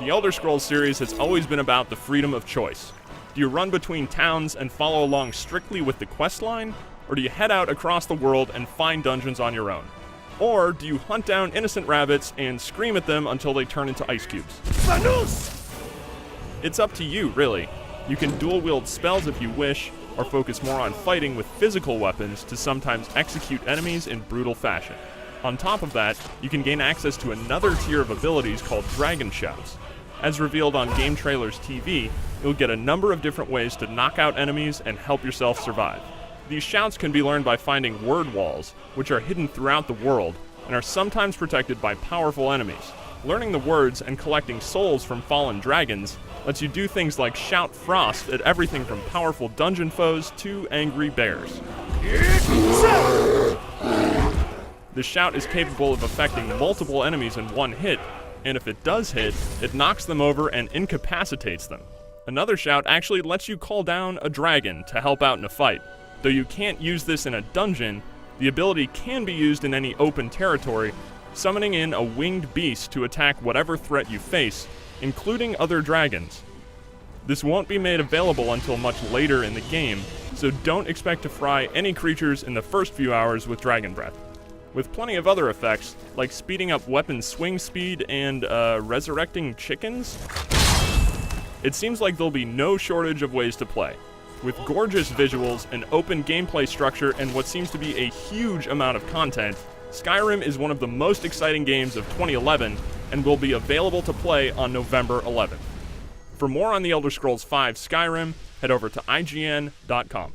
The Elder Scrolls series has always been about the freedom of choice. Do you run between towns and follow along strictly with the quest line, or do you head out across the world and find dungeons on your own? Or do you hunt down innocent rabbits and scream at them until they turn into ice cubes? It's up to you, really. You can dual-wield spells if you wish, or focus more on fighting with physical weapons to sometimes execute enemies in brutal fashion. On top of that, you can gain access to another tier of abilities called Dragon Shouts. As revealed on Game Trailers TV, you'll get a number of different ways to knock out enemies and help yourself survive. These shouts can be learned by finding word walls, which are hidden throughout the world, and are sometimes protected by powerful enemies. Learning the words and collecting souls from fallen dragons lets you do things like shout frost at everything from powerful dungeon foes to angry bears. The shout is capable of affecting multiple enemies in one hit, and if it does hit, it knocks them over and incapacitates them. Another shout actually lets you call down a dragon to help out in a fight. Though you can't use this in a dungeon, the ability can be used in any open territory, summoning in a winged beast to attack whatever threat you face, including other dragons. This won't be made available until much later in the game, so don't expect to fry any creatures in the first few hours with Dragon Breath. With plenty of other effects, like speeding up weapon swing speed and resurrecting chickens, it seems like there'll be no shortage of ways to play. With gorgeous visuals, an open gameplay structure, and what seems to be a huge amount of content, Skyrim is one of the most exciting games of 2011 and will be available to play on November 11th. For more on The Elder Scrolls V Skyrim, head over to IGN.com.